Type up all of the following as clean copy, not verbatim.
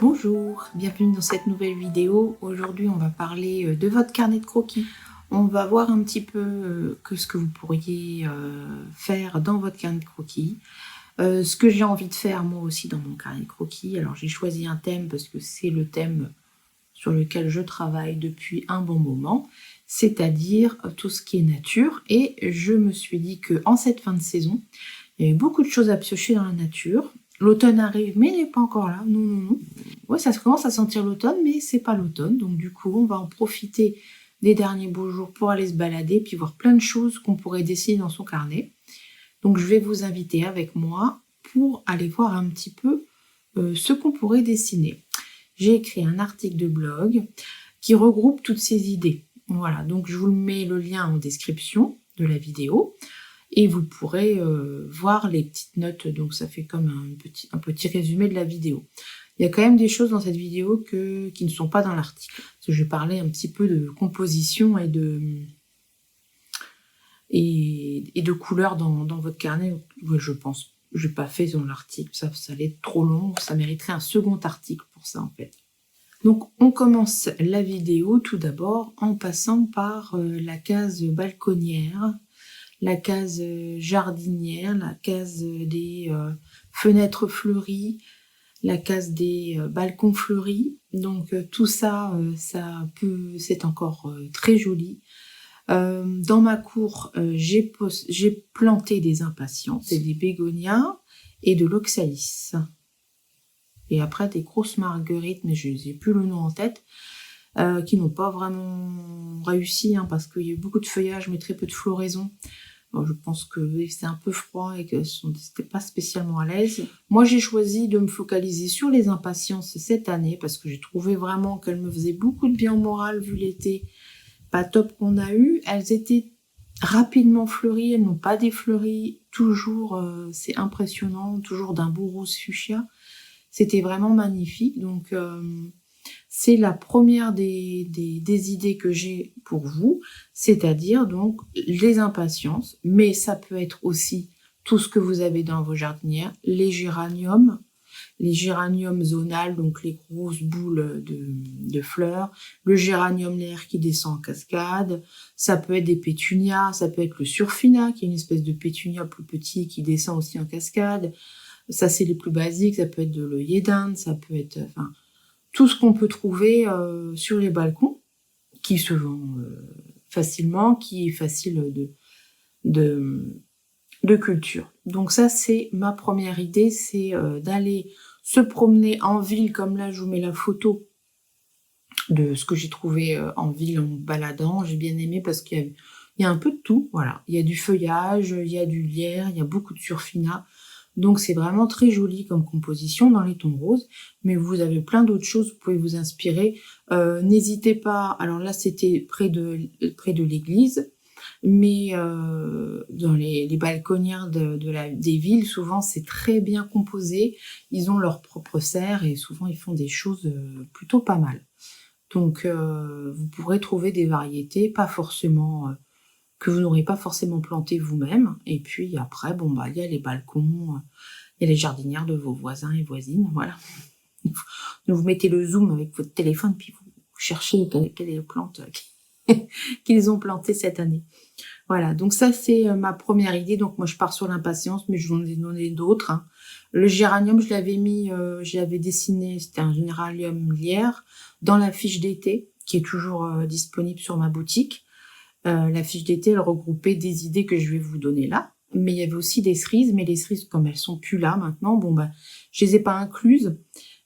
Bonjour, bienvenue dans cette nouvelle vidéo. Aujourd'hui, on va parler de votre carnet de croquis. On va voir un petit peu ce que vous pourriez faire dans votre carnet de croquis. Ce que j'ai envie de faire moi aussi dans mon carnet de croquis. Alors j'ai choisi un thème parce que c'est le thème sur lequel je travaille depuis un bon moment, c'est-à-dire tout ce qui est nature. Et je me suis dit qu'en cette fin de saison, il y avait beaucoup de choses à piocher dans la nature. L'automne arrive, mais il n'est pas encore là. Non, non, non. Ouais, ça commence à sentir l'automne, mais c'est pas l'automne. Donc du coup, on va en profiter des derniers beaux jours pour aller se balader, puis voir plein de choses qu'on pourrait dessiner dans son carnet. Donc je vais vous inviter avec moi pour aller voir un petit peu ce qu'on pourrait dessiner. J'ai écrit un article de blog qui regroupe toutes ces idées. Voilà, donc je vous mets le lien en description de la vidéo. Et vous pourrez voir les petites notes, donc ça fait comme un petit résumé de la vidéo. Il y a quand même des choses dans cette vidéo qui ne sont pas dans l'article. Parce que je vais parler un petit peu de composition et de couleurs dans votre carnet. Ouais, je pense. Je n'ai pas fait dans l'article, ça allait être trop long, ça mériterait un second article pour ça en fait. Donc on commence la vidéo tout d'abord en passant par la case balconnière, la case jardinière, la case des fenêtres fleuries, la case des balcons fleuris. Donc tout ça, c'est encore très joli. Dans ma cour, j'ai planté des impatiens, des bégonias et de l'oxalis. Et après des grosses marguerites, mais je n'ai plus le nom en tête, qui n'ont pas vraiment réussi, parce qu'il y a eu beaucoup de feuillage, mais très peu de floraison. Je pense que c'était un peu froid et que c'était pas spécialement à l'aise. Moi, j'ai choisi de me focaliser sur les impatiences cette année parce que j'ai trouvé vraiment qu'elles me faisaient beaucoup de bien au moral vu l'été pas top qu'on a eu. Elles étaient rapidement fleuries, elles n'ont pas défleuri. Toujours, c'est impressionnant, toujours d'un beau rose fuchsia. C'était vraiment magnifique. Donc, c'est la première des idées que j'ai pour vous, c'est-à-dire donc les impatiences, mais ça peut être aussi tout ce que vous avez dans vos jardinières, les géraniums zonales, donc les grosses boules de fleurs, le géranium lair qui descend en cascade, ça peut être des pétunias, ça peut être le surfina, qui est une espèce de pétunia plus petit qui descend aussi en cascade. Ça, c'est les plus basiques, ça peut être de l'œillet d'Inde, ça peut être... tout ce qu'on peut trouver sur les balcons, qui se vend facilement, qui est facile de culture. Donc ça, c'est ma première idée, c'est d'aller se promener en ville, comme là, je vous mets la photo de ce que j'ai trouvé en ville en me baladant. J'ai bien aimé parce qu'il y a un peu de tout, voilà. Il y a du feuillage, il y a du lierre, il y a beaucoup de surfina. Donc c'est vraiment très joli comme composition dans les tons roses, mais vous avez plein d'autres choses, vous pouvez vous inspirer. N'hésitez pas, alors là c'était près de l'église, mais dans les balconnières des villes, souvent c'est très bien composé, ils ont leur propre serre et souvent ils font des choses plutôt pas mal. Donc vous pourrez trouver des variétés, pas forcément... que vous n'aurez pas forcément planté vous-même. Et puis après, il y a les balcons, il y a les jardinières de vos voisins et voisines, voilà. Vous mettez le zoom avec votre téléphone, puis vous cherchez quelle est la plante qu'ils ont plantée cette année. Voilà, donc ça c'est ma première idée. Donc moi je pars sur l'impatience, mais je vous en ai donné d'autres. Le géranium, je l'avais dessiné, c'était un géranium lierre, dans la fiche d'été, qui est toujours disponible sur ma boutique. La fiche d'été, elle regroupait des idées que je vais vous donner là. Mais il y avait aussi des cerises, mais les cerises, comme elles sont plus là maintenant, je les ai pas incluses.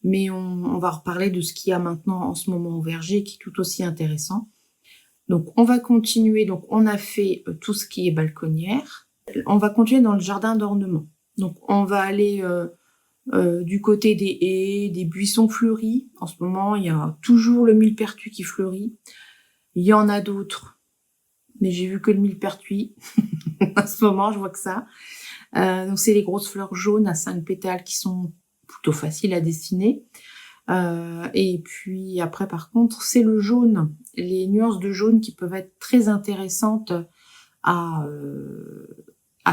Mais on va reparler de ce qu'il y a maintenant en ce moment au verger, qui est tout aussi intéressant. Donc, on va continuer. Donc, on a fait tout ce qui est balconnière. On va continuer dans le jardin d'ornement. Donc, on va aller du côté des haies, des buissons fleuris. En ce moment, il y a toujours le millepertuis qui fleurit. Il y en a d'autres, mais j'ai vu que le millepertuis. En ce moment, je vois que ça. Donc, c'est les grosses fleurs jaunes à 5 pétales qui sont plutôt faciles à dessiner. Et puis après, par contre, c'est le jaune. Les nuances de jaune qui peuvent être très intéressantes à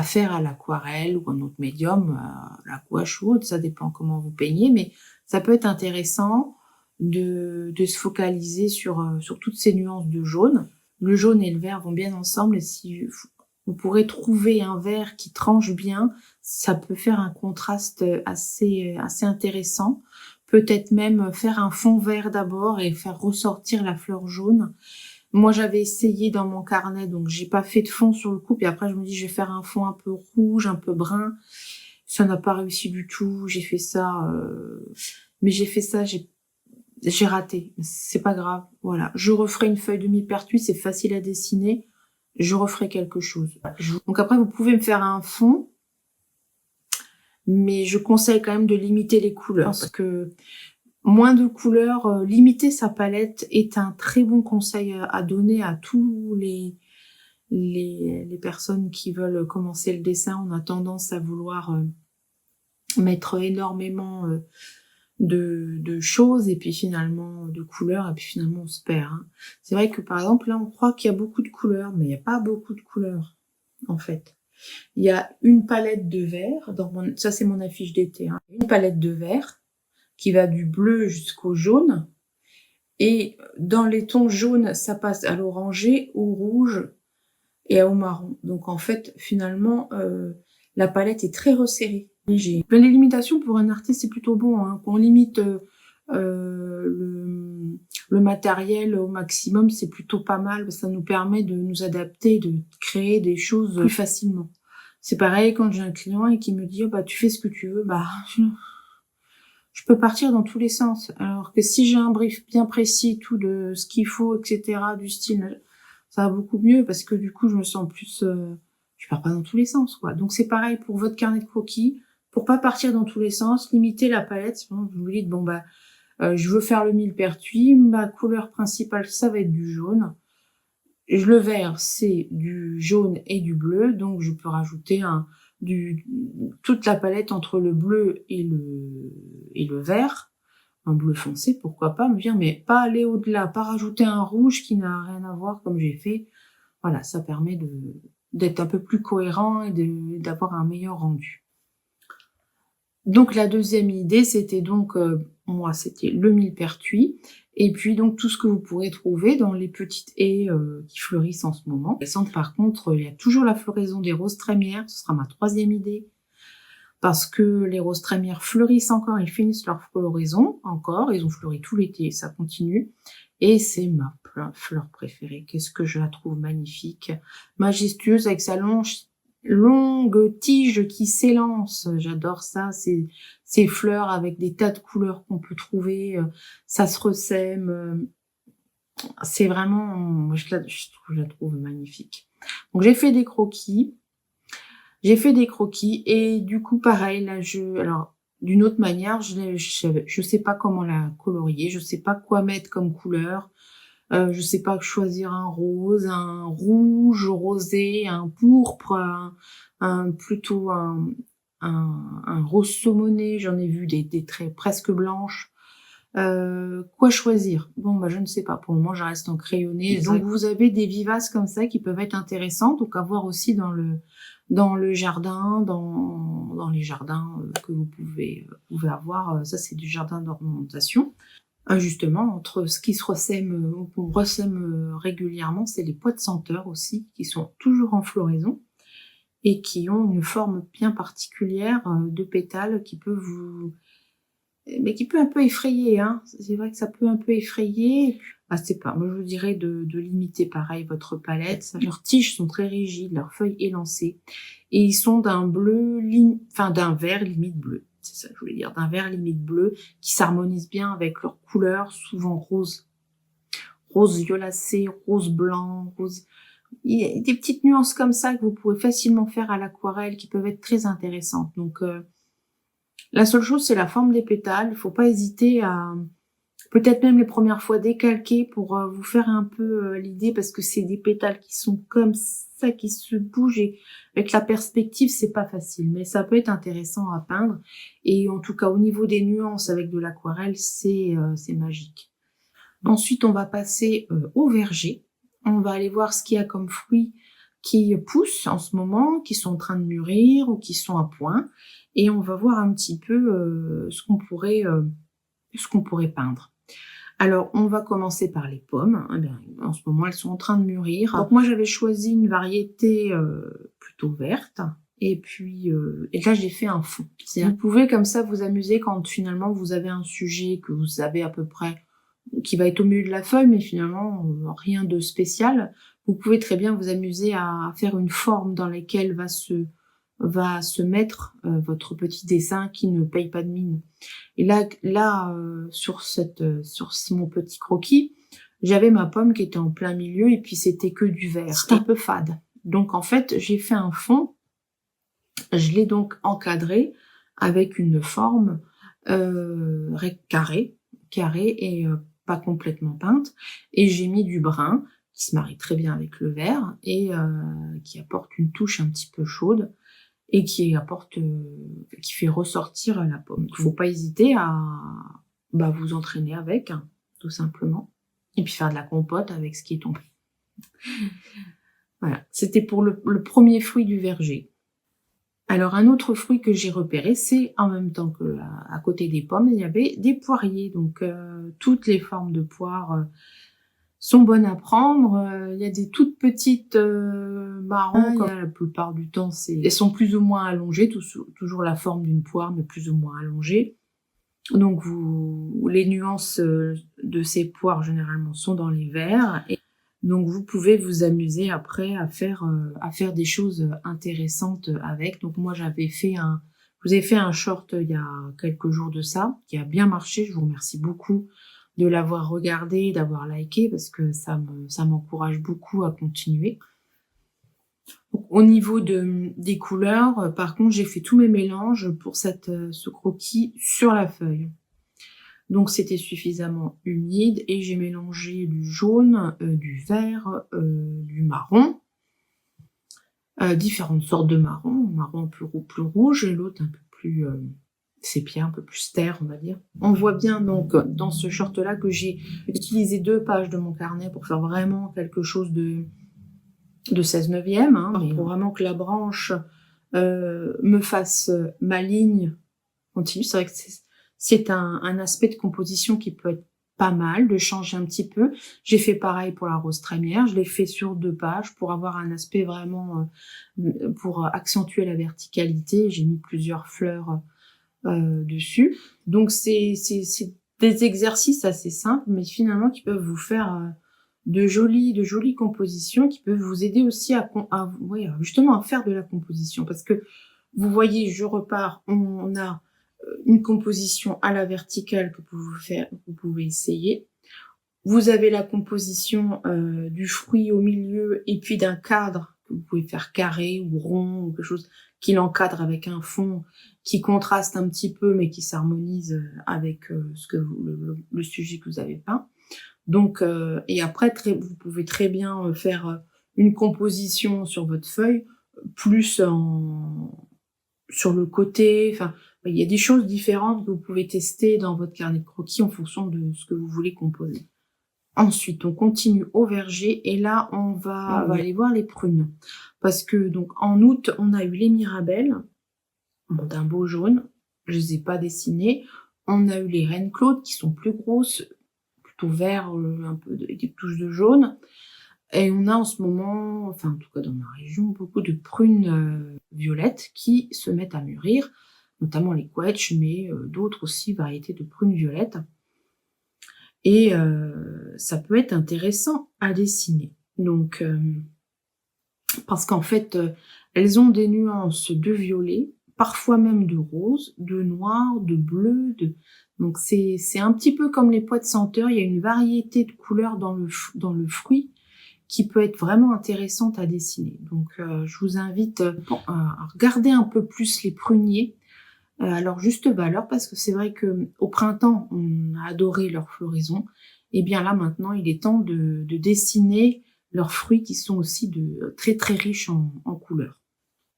faire à l'aquarelle ou un autre médium, à la gouache ou autre. Ça dépend comment vous peignez, mais ça peut être intéressant de se focaliser sur toutes ces nuances de jaune. Le jaune et le vert vont bien ensemble et si vous pourrez trouver un vert qui tranche bien, ça peut faire un contraste assez intéressant. Peut-être même faire un fond vert d'abord et faire ressortir la fleur jaune. Moi, j'avais essayé dans mon carnet, donc j'ai pas fait de fond sur le coup. Puis après, je me dis, je vais faire un fond un peu rouge, un peu brun. Ça n'a pas réussi du tout. J'ai fait ça, mais j'ai raté. C'est pas grave. Voilà. Je referai une feuille de millepertuis, c'est facile à dessiner. Je referai quelque chose. Donc après, vous pouvez me faire un fond, mais je conseille quand même de limiter les couleurs parce que moins de couleurs, limiter sa palette est un très bon conseil à donner à tous les personnes qui veulent commencer le dessin. On a tendance à vouloir mettre énormément de choses et puis finalement de couleurs et puis finalement on se perd. Hein. C'est vrai que par exemple là on croit qu'il y a beaucoup de couleurs mais il n'y a pas beaucoup de couleurs en fait. Il y a une palette de vert, ça c'est mon affiche d'été, hein. Une palette de vert qui va du bleu jusqu'au jaune et dans les tons jaunes ça passe à l'orangé, au rouge et au marron. Donc en fait finalement la palette est très resserrée. Les limitations pour un artiste c'est plutôt bon, hein. Qu'on limite le matériel au maximum, c'est plutôt pas mal, ça nous permet de nous adapter, de créer des choses plus facilement. C'est pareil quand j'ai un client et qui me dit oh, bah tu fais ce que tu veux, bah je peux partir dans tous les sens. Alors que si j'ai un brief bien précis, tout de ce qu'il faut, etc., du style, ça va beaucoup mieux parce que du coup je me sens plus, je pars pas dans tous les sens quoi. Donc c'est pareil pour votre carnet de croquis. Pour pas partir dans tous les sens, limiter la palette. Vous vous dites, bon, bah, je veux faire le millepertuis. Ma couleur principale, ça va être du jaune. Et le vert, c'est du jaune et du bleu. Donc, je peux rajouter toute la palette entre le bleu et le vert. Un bleu foncé, pourquoi pas me dire, mais pas aller au-delà, pas rajouter un rouge qui n'a rien à voir comme j'ai fait. Voilà, ça permet d'être un peu plus cohérent et d'avoir un meilleur rendu. Donc la deuxième idée, c'était donc, moi, c'était le millepertuis. Et puis donc tout ce que vous pourrez trouver dans les petites haies qui fleurissent en ce moment. Par contre, il y a toujours la floraison des roses trémières, ce sera ma troisième idée. Parce que les roses trémières fleurissent encore, ils finissent leur floraison encore, ils ont fleuri tout l'été, ça continue. Et c'est ma fleur préférée. Qu'est-ce que je la trouve magnifique, majestueuse avec sa longue tige qui s'élance. J'adore ça, ces fleurs avec des tas de couleurs qu'on peut trouver, ça se ressème. C'est vraiment, je la trouve magnifique. Donc j'ai fait des croquis. Et du coup pareil, là alors d'une autre manière, je sais pas comment la colorier, je sais pas quoi mettre comme couleur. Je sais pas choisir un rose, un rouge rosé, un pourpre, plutôt un rose saumoné. J'en ai vu des traits presque blanches. Quoi choisir? Bon, bah, je ne sais pas. Pour le moment, je reste en crayonné. Donc, vous avez des vivaces comme ça qui peuvent être intéressantes. Donc, à voir aussi dans le jardin, dans les jardins que vous pouvez avoir. Ça, c'est du jardin d'ornementation. Justement, entre ce qui se ressème, qu'on ressème régulièrement, c'est les pois de senteur aussi, qui sont toujours en floraison et qui ont une forme bien particulière de pétales qui peut un peu effrayer, hein. C'est vrai que ça peut un peu effrayer. Ah, c'est pas. Moi, je vous dirais de limiter pareil votre palette. Leurs tiges sont très rigides, leurs feuilles élancées, et ils sont d'un d'un vert limite bleu. C'est ça que je voulais dire, d'un vert limite bleu qui s'harmonise bien avec leurs couleurs, souvent rose violacé, rose blanc, rose. Il y a des petites nuances comme ça que vous pouvez facilement faire à l'aquarelle qui peuvent être très intéressantes. Donc la seule chose, c'est la forme des pétales. Il faut pas hésiter à, peut-être même les premières fois, décalquer pour vous faire un peu l'idée, parce que c'est des pétales qui sont comme ça, qui se bougent, et avec la perspective, c'est pas facile. Mais ça peut être intéressant à peindre. Et en tout cas, au niveau des nuances avec de l'aquarelle, c'est magique. Ensuite, on va passer au verger. On va aller voir ce qu'il y a comme fruits qui poussent en ce moment, qui sont en train de mûrir ou qui sont à point. Et on va voir un petit peu ce qu'on pourrait ce qu'on pourrait peindre. Alors, on va commencer par les pommes. Eh bien, en ce moment, elles sont en train de mûrir. Donc moi, j'avais choisi une variété plutôt verte. Et puis, et là, j'ai fait un fond. Vous pouvez comme ça vous amuser quand finalement vous avez un sujet que vous savez à peu près, qui va être au milieu de la feuille, mais finalement, rien de spécial. Vous pouvez très bien vous amuser à faire une forme dans laquelle va se mettre votre petit dessin qui ne paye pas de mine. Et là sur mon petit croquis, j'avais ma pomme qui était en plein milieu et puis c'était que du vert. C'était un peu fade. Donc en fait, j'ai fait un fond. Je l'ai donc encadré avec une forme carrée et pas complètement peinte. Et j'ai mis du brun qui se marie très bien avec le vert et qui apporte une touche un petit peu chaude et qui fait ressortir la pomme. Il faut pas hésiter à vous entraîner avec, hein, tout simplement. Et puis faire de la compote avec ce qui est tombé. Voilà, c'était pour le premier fruit du verger. Alors un autre fruit que j'ai repéré, c'est en même temps que à côté des pommes, il y avait des poiriers. Donc toutes les formes de poires sont bonnes à prendre. Il y a des toutes petites marrons, la plupart du temps, elles sont plus ou moins allongées, toujours la forme d'une poire, mais plus ou moins allongée. Donc les nuances de ces poires généralement sont dans les verts. Et donc vous pouvez vous amuser après à faire des choses intéressantes avec. Donc moi je vous ai fait un short il y a quelques jours de ça, qui a bien marché. Je vous remercie beaucoup de l'avoir regardé, d'avoir liké, parce que ça m'encourage beaucoup à continuer. Donc, au niveau des couleurs, par contre, j'ai fait tous mes mélanges pour ce croquis sur la feuille. Donc c'était suffisamment humide et j'ai mélangé du jaune, du vert, du marron, différentes sortes de marron, marron plus rouge et l'autre un peu plus sépia, un peu plus terre, on va dire. On voit bien donc dans ce short là que j'ai utilisé 2 pages de mon carnet pour faire vraiment quelque chose de 16/9, hein, pour vraiment que la branche me fasse ma ligne continue. C'est vrai que c'est un aspect de composition qui peut être pas mal, de changer un petit peu. J'ai fait pareil pour la rose trémière, je l'ai fait sur 2 pages pour avoir un aspect vraiment, pour accentuer la verticalité. J'ai mis plusieurs fleurs dessus. Donc c'est des exercices assez simples, mais finalement qui peuvent vous faire de jolies compositions, qui peuvent vous aider aussi justement à faire de la composition. Parce que vous voyez, je repars, on a une composition à la verticale que vous pouvez essayer. Vous avez la composition du fruit au milieu et puis d'un cadre que vous pouvez faire carré ou rond ou quelque chose qui l'encadre avec un fond qui contraste un petit peu mais qui s'harmonise avec le sujet que vous avez peint. Donc et après vous pouvez très bien faire une composition sur votre feuille plus sur le côté, enfin il y a des choses différentes que vous pouvez tester dans votre carnet de croquis en fonction de ce que vous voulez composer. Ensuite, on continue au verger et là, on va aller voir les prunes. Parce que donc en août, on a eu les mirabelles, d'un beau jaune. Je les ai pas dessinées. On a eu les reines Claude qui sont plus grosses, plutôt vert, un peu avec des touches de jaune. Et on a en ce moment, enfin en tout cas dans ma région, beaucoup de prunes violettes qui se mettent à mûrir, notamment les quetch, mais d'autres aussi variétés de prunes violettes. Et ça peut être intéressant à dessiner. Donc, parce qu'en fait, elles ont des nuances de violet, parfois même de rose, de noir, de bleu. Donc c'est un petit peu comme les pois de senteur. Il y a une variété de couleurs dans le fruit qui peut être vraiment intéressante à dessiner. Donc je vous invite à regarder un peu plus les pruniers à leur juste valeur, parce que c'est vrai que au printemps on a adoré leur floraison, et bien là maintenant il est temps de dessiner leurs fruits qui sont aussi très très riches en couleurs.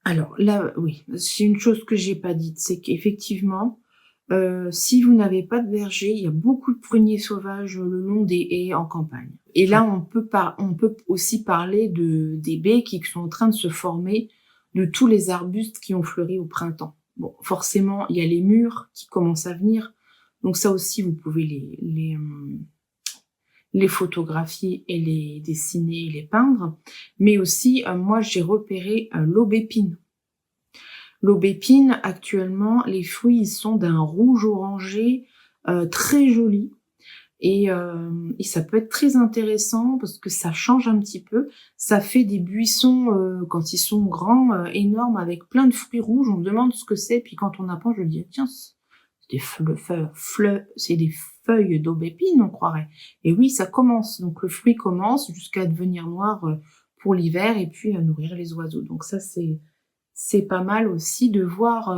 Alors là, oui, c'est une chose que j'ai pas dite, c'est qu'effectivement si vous n'avez pas de verger, il y a beaucoup de pruniers sauvages le long des haies en campagne. Et là, on peut aussi parler des baies qui sont en train de se former de tous les arbustes qui ont fleuri au printemps. Bon, forcément, il y a les mûres qui commencent à venir, Donc ça aussi, vous pouvez les photographier et les dessiner et les peindre. Mais aussi, moi, j'ai repéré l'aubépine. L'aubépine, actuellement, les fruits, ils sont d'un rouge orangé très joli. Et ça peut être très intéressant parce que ça change un petit peu. Ça fait des buissons, quand ils sont grands, énormes, avec plein de fruits rouges. On me demande ce que c'est, puis quand on apprend, je dis tiens, c'est des feuilles d'aubépine, on croirait. Et oui, ça commence. Donc le fruit commence jusqu'à devenir noir pour l'hiver et puis à nourrir les oiseaux. Donc ça, c'est pas mal aussi de voir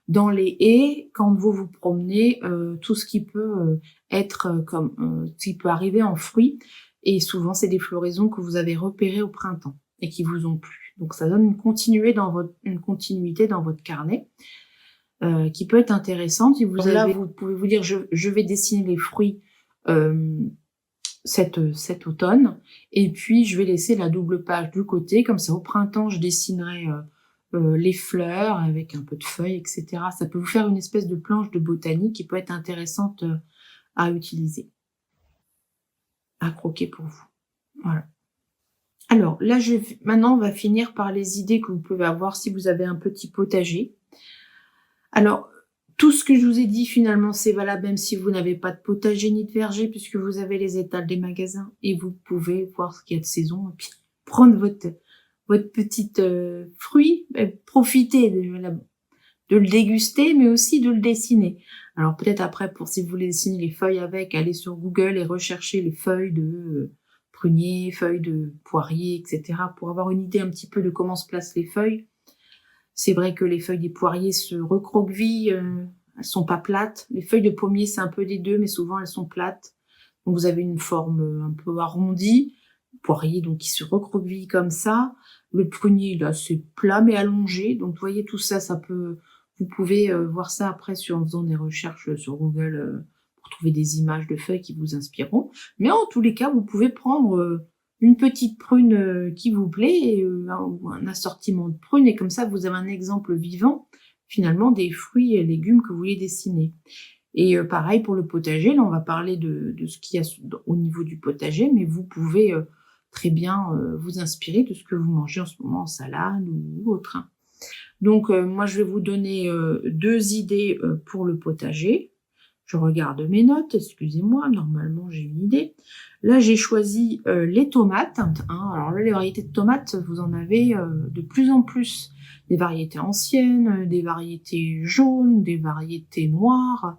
dans les haies, quand vous vous promenez, tout ce qui peut être qui peut arriver en fruits. Et souvent, c'est des floraisons que vous avez repérées au printemps et qui vous ont plu. Donc ça donne une continuité dans votre carnet qui peut être intéressante. Si vous vous pouvez vous dire je vais dessiner les fruits cet automne et puis je vais laisser la double page du côté. Comme ça, au printemps, je dessinerai les fleurs avec un peu de feuilles, etc. Ça peut vous faire une espèce de planche de botanique qui peut être intéressante à utiliser, à croquer pour vous. Voilà. Alors là, maintenant, on va finir par les idées que vous pouvez avoir si vous avez un petit potager. Alors, tout ce que je vous ai dit, finalement, c'est valable même si vous n'avez pas de potager ni de verger, puisque vous avez les étals des magasins et vous pouvez voir ce qu'il y a de saison et puis prendre votre petite fruit, profiter de le déguster, mais aussi de le dessiner. Alors peut-être après, si vous voulez dessiner les feuilles avec, allez sur Google et recherchez les feuilles de prunier, feuilles de poirier, etc. pour avoir une idée un petit peu de comment se placent les feuilles. C'est vrai que les feuilles des poiriers se recroquevillent, elles sont pas plates. Les feuilles de pommier, c'est un peu des deux, mais souvent elles sont plates. Donc vous avez une forme un peu arrondie. Le poirier, donc, qui se recroqueville comme ça. Le prunier, là, c'est plat mais allongé. Donc vous voyez, tout ça, vous pouvez voir ça après en faisant des recherches sur Google pour trouver des images de feuilles qui vous inspireront. Mais en tous les cas, vous pouvez prendre une petite prune qui vous plaît, ou un assortiment de prunes, et comme ça, vous avez un exemple vivant, finalement, des fruits et légumes que vous voulez dessiner. Et pareil pour le potager, là, on va parler de ce qu'il y a au niveau du potager, mais vous pouvez très bien vous inspirer de ce que vous mangez en ce moment en salade ou autre. Hein. Donc, moi, je vais vous donner 2 idées pour le potager. Je regarde mes notes, excusez-moi, normalement j'ai une idée. Là, j'ai choisi les tomates. Hein. Alors là, les variétés de tomates, vous en avez de plus en plus. Des variétés anciennes, des variétés jaunes, des variétés noires,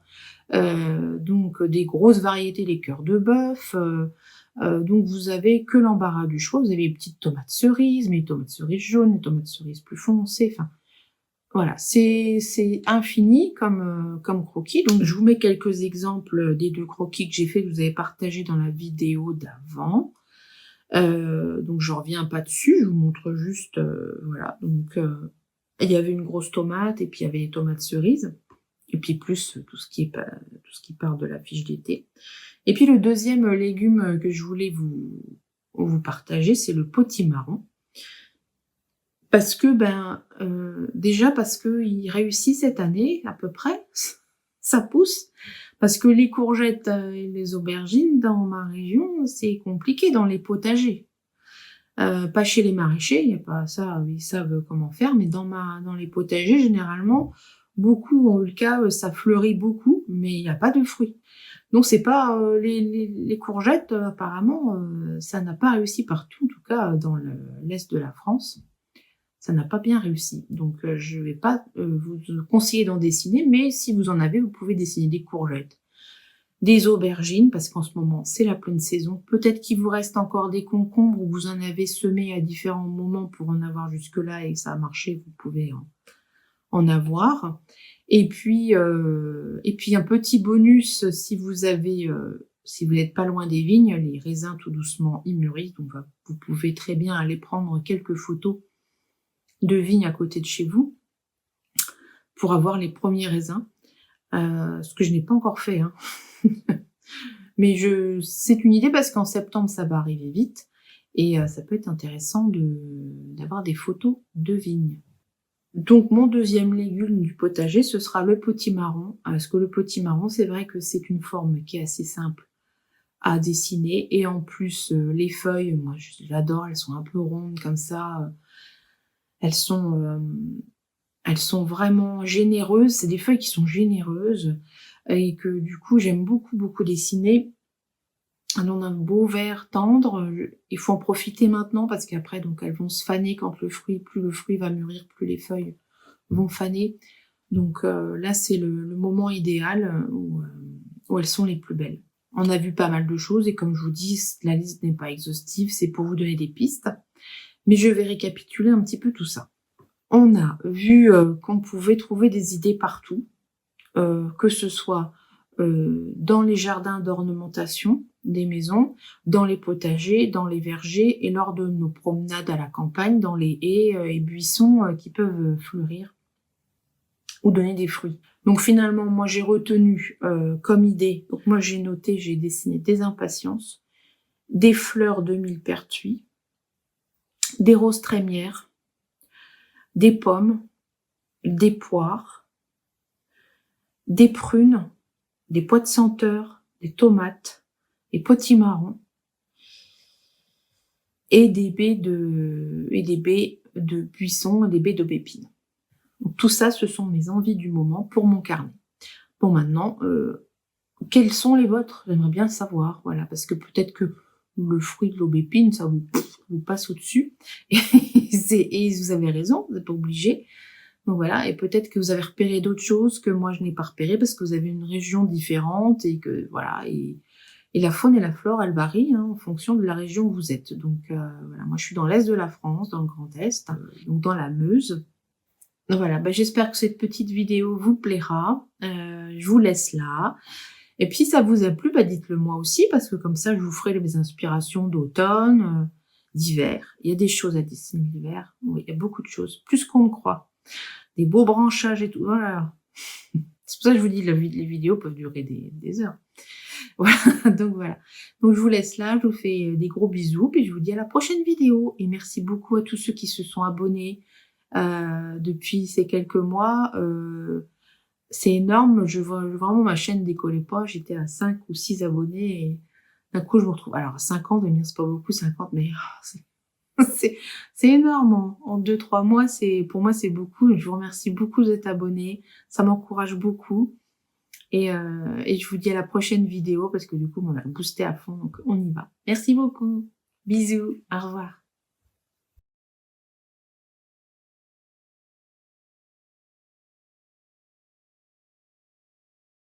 donc des grosses variétés, les cœurs de bœuf. Donc vous avez que l'embarras du choix. Vous avez les petites tomates cerises, mais les tomates cerises jaunes, les tomates cerises plus foncées, enfin... Voilà, c'est infini comme croquis. Donc, je vous mets quelques exemples des 2 croquis que j'ai fait, que vous avez partagé dans la vidéo d'avant. Donc, je reviens pas dessus, je vous montre juste, voilà. Donc, il y avait une grosse tomate et puis il y avait les tomates cerises. Et puis plus tout ce qui part de la fiche d'été. Et puis le deuxième légume que je voulais vous partager, c'est le potimarron. Parce que, déjà parce qu'il réussit cette année, à peu près, ça pousse. Parce que les courgettes et les aubergines, dans ma région, c'est compliqué dans les potagers. Pas chez les maraîchers, il n'y a pas ça, ils savent comment faire, mais dans les potagers, généralement, beaucoup ont eu le cas, ça fleurit beaucoup, mais il n'y a pas de fruits. Donc c'est pas les courgettes, apparemment, ça n'a pas réussi partout, en tout cas dans l'est de la France. Ça n'a pas bien réussi. Donc, je ne vais pas vous conseiller d'en dessiner, mais si vous en avez, vous pouvez dessiner des courgettes, des aubergines, parce qu'en ce moment, c'est la pleine saison. Peut-être qu'il vous reste encore des concombres ou vous en avez semé à différents moments pour en avoir jusque-là et ça a marché, vous pouvez en avoir. Et puis un petit bonus, si vous n'êtes pas loin des vignes, les raisins tout doucement, ils mûrissent. Donc, vous pouvez très bien aller prendre quelques photos de vignes à côté de chez vous pour avoir les premiers raisins, ce que je n'ai pas encore fait. Hein. Mais c'est une idée parce qu'en septembre, ça va arriver vite et ça peut être intéressant d'avoir des photos de vignes. Donc mon deuxième légume du potager, ce sera le potimarron. Parce que le potimarron, c'est vrai que c'est une forme qui est assez simple à dessiner. Et en plus, les feuilles, moi j'adore, elles sont un peu rondes comme ça. Elles sont vraiment généreuses. C'est des feuilles qui sont généreuses. Et que du coup, j'aime beaucoup, beaucoup dessiner. Elles ont un beau vert tendre. Il faut en profiter maintenant parce qu'après, donc, elles vont se faner quand plus le fruit va mûrir, plus les feuilles vont faner. Donc là, c'est le moment idéal où elles sont les plus belles. On a vu pas mal de choses et comme je vous dis, la liste n'est pas exhaustive, c'est pour vous donner des pistes. Mais je vais récapituler un petit peu tout ça. On a vu qu'on pouvait trouver des idées partout, que ce soit dans les jardins d'ornementation des maisons, dans les potagers, dans les vergers et lors de nos promenades à la campagne, dans les haies et buissons qui peuvent fleurir ou donner des fruits. Donc finalement, moi j'ai retenu comme idée, donc moi j'ai noté, j'ai dessiné des impatiences, des fleurs de millepertuis, des roses trémières, des pommes, des poires, des prunes, des pois de senteur, des tomates, des potimarrons et des baies de buissons et des baies d'aubépine. Donc tout ça, ce sont mes envies du moment pour mon carnet. Bon maintenant, quels sont les vôtres? J'aimerais bien savoir, voilà, parce que peut-être que le fruit de l'aubépine, ça vous passe au-dessus. Et vous avez raison, vous n'êtes pas obligé. Donc voilà, et peut-être que vous avez repéré d'autres choses que moi je n'ai pas repéré parce que vous avez une région différente et que voilà, et la faune et la flore, elles varient en fonction de la région où vous êtes. Donc voilà, moi je suis dans l'est de la France, dans le Grand Est, donc dans la Meuse. Donc voilà, j'espère que cette petite vidéo vous plaira. Je vous laisse là. Et puis si ça vous a plu, dites-le moi aussi, parce que comme ça, je vous ferai mes inspirations d'automne, d'hiver. Il y a des choses à dessiner l'hiver. Oui, il y a beaucoup de choses, plus qu'on ne croit. Des beaux branchages et tout. Voilà. C'est pour ça que je vous dis, les vidéos peuvent durer des heures. Voilà, donc voilà. Donc je vous laisse là, je vous fais des gros bisous, puis je vous dis à la prochaine vidéo. Et merci beaucoup à tous ceux qui se sont abonnés depuis ces quelques mois. C'est énorme, je vois vraiment ma chaîne décoller pas, j'étais à 5 ou 6 abonnés et d'un coup je me retrouve, alors 50, c'est pas beaucoup 50, mais c'est énorme, en 2-3 mois, pour moi c'est beaucoup, je vous remercie beaucoup d'être abonnés, ça m'encourage beaucoup et je vous dis à la prochaine vidéo parce que du coup on va booster à fond, donc on y va. Merci beaucoup, bisous, au revoir.